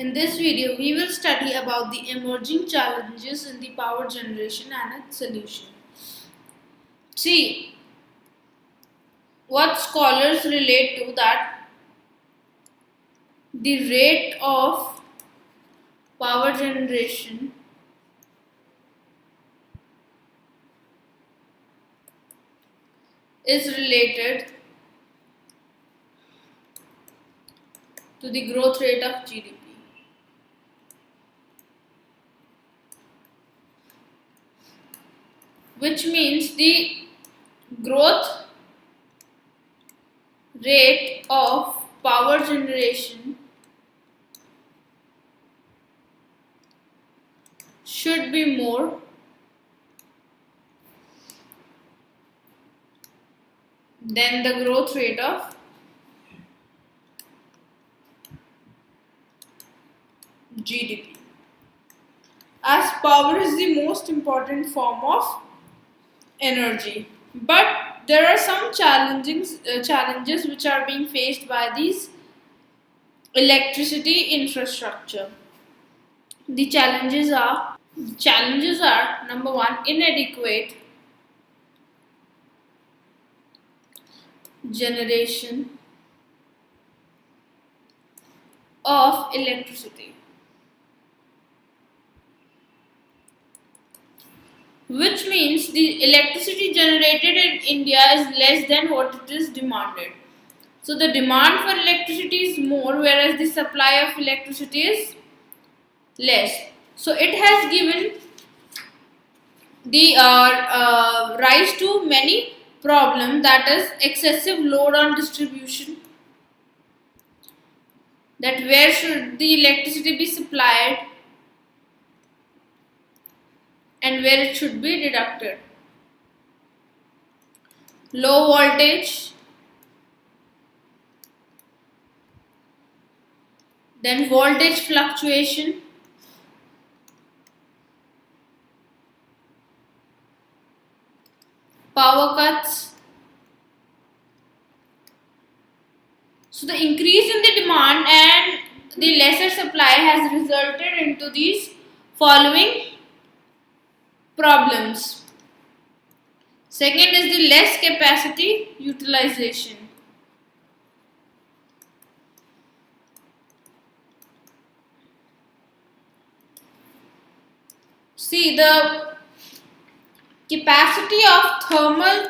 In this video, we will study about the emerging challenges in the power generation and its solution. See, what scholars relate to that the rate of power generation is related to the growth rate of GDP. Which means the growth rate of power generation should be more than the growth rate of GDP. As power is the most important form of energy, but there are some challenges which are being faced by these electricity infrastructure. The challenges are number one, inadequate generation of electricity, which means the electricity generated in India is less than what it is demanded. So the demand for electricity is more, whereas the supply of electricity is less. So it has given the rise to many problems, that is excessive load on distribution, that where should the electricity be supplied and where it should be deducted. Low voltage, then voltage fluctuation, power cuts. So the increase in the demand and the lesser supply has resulted into these following problems. Second is the less capacity utilization. See, the capacity of thermal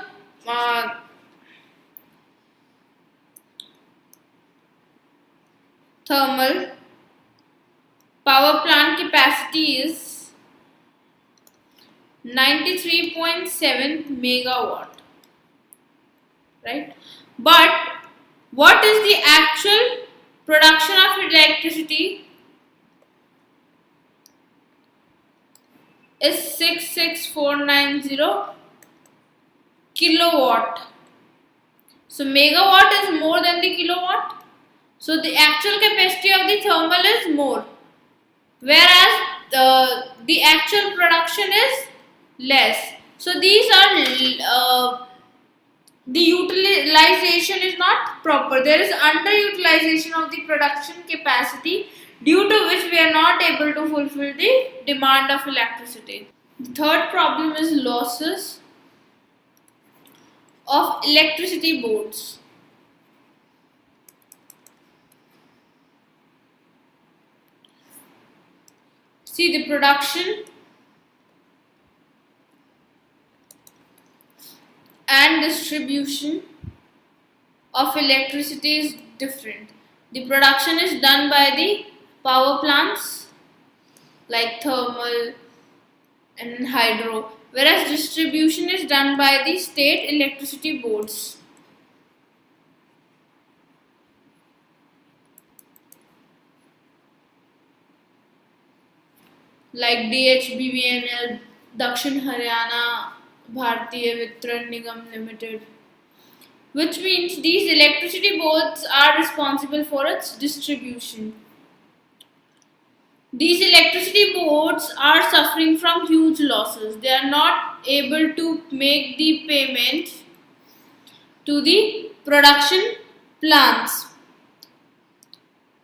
power plant capacity is 93.7 megawatt, right? But what is the actual production of electricity is 66490 kilowatt. So megawatt is more than the kilowatt. So the actual capacity of the thermal is more, whereas the actual production is less. So these are the utilization is not proper. There is underutilization of the production capacity, due to which we are not able to fulfill the demand of electricity. The third problem is losses of electricity boards. See, the production and distribution of electricity is different. The production is done by the power plants like thermal and hydro, whereas distribution is done by the state electricity boards. Like DHBVNL, Dakshin Haryana Bharatiya Vitran Nigam Limited, which means these electricity boards are responsible for its distribution. These electricity boards are suffering from huge losses. They are not able to make the payment to the production plants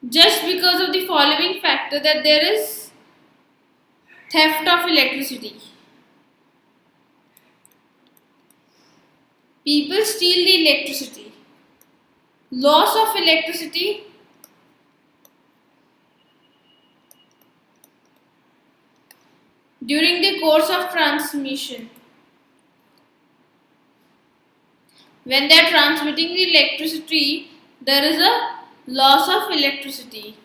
just because of the following factors. factor that there is theft of electricity. People steal the electricity. Loss of electricity during the course of transmission. When they are transmitting the electricity, there is a loss of electricity.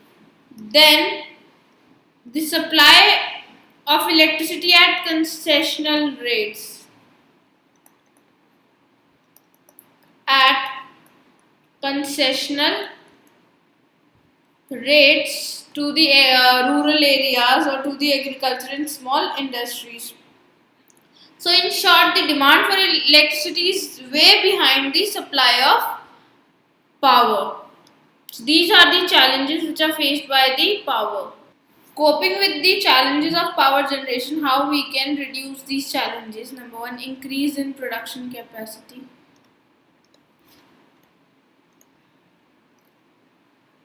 Then the supply of electricity at concessional rates. At concessional rates to the rural areas or to the agriculture and small industries. So in short, the demand for electricity is way behind the supply of power. So these are the challenges which are faced by the power. Coping with the challenges of power generation, how we can reduce these challenges. Number one, increase in production capacity.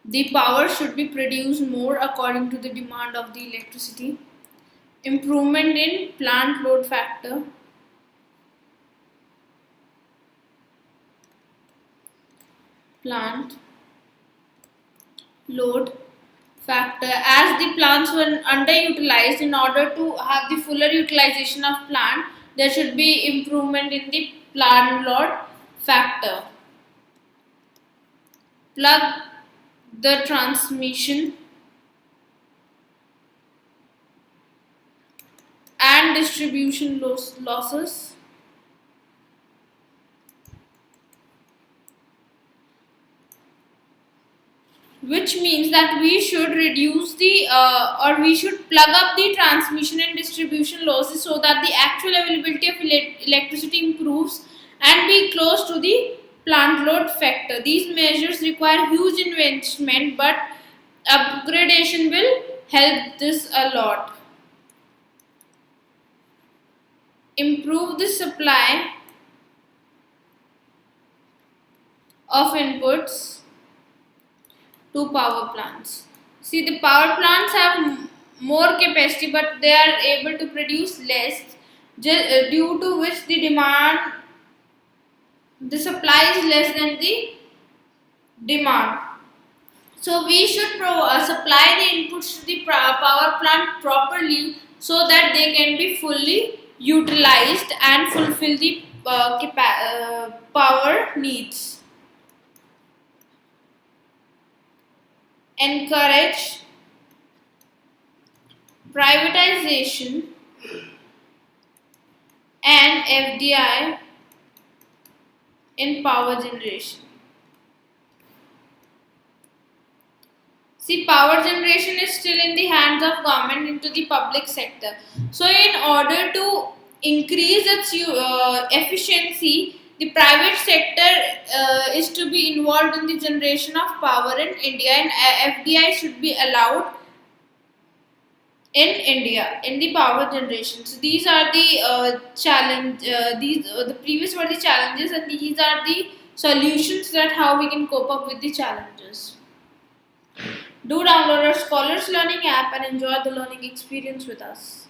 The power should be produced more according to the demand of the electricity. Improvement in plant load factor. Plant load factor. As the plants were underutilized, in order to have the fuller utilization of plant, there should be improvement in the plant load factor. Plug the transmission and distribution losses. Which means that we should reduce the or we should plug up the transmission and distribution losses so that the actual availability of electricity improves and be close to the plant load factor. These measures require huge investment, but upgradation will help this a lot. Improve the supply of inputs to power plants. See, the power plants have more capacity, but they are able to produce less, due to which the supply is less than the demand. So we should supply the inputs to the power plant properly so that they can be fully utilized and fulfill the power needs. Encourage privatization and FDI in power generation. See, power generation is still in the hands of government into the public sector. So in order to increase its efficiency, the private sector is to be involved in the generation of power in India, and FDI should be allowed in India in the power generation. So these are the the previous were the challenges, and these are the solutions that how we can cope up with the challenges. Do download our Scholars Learning app and enjoy the learning experience with us.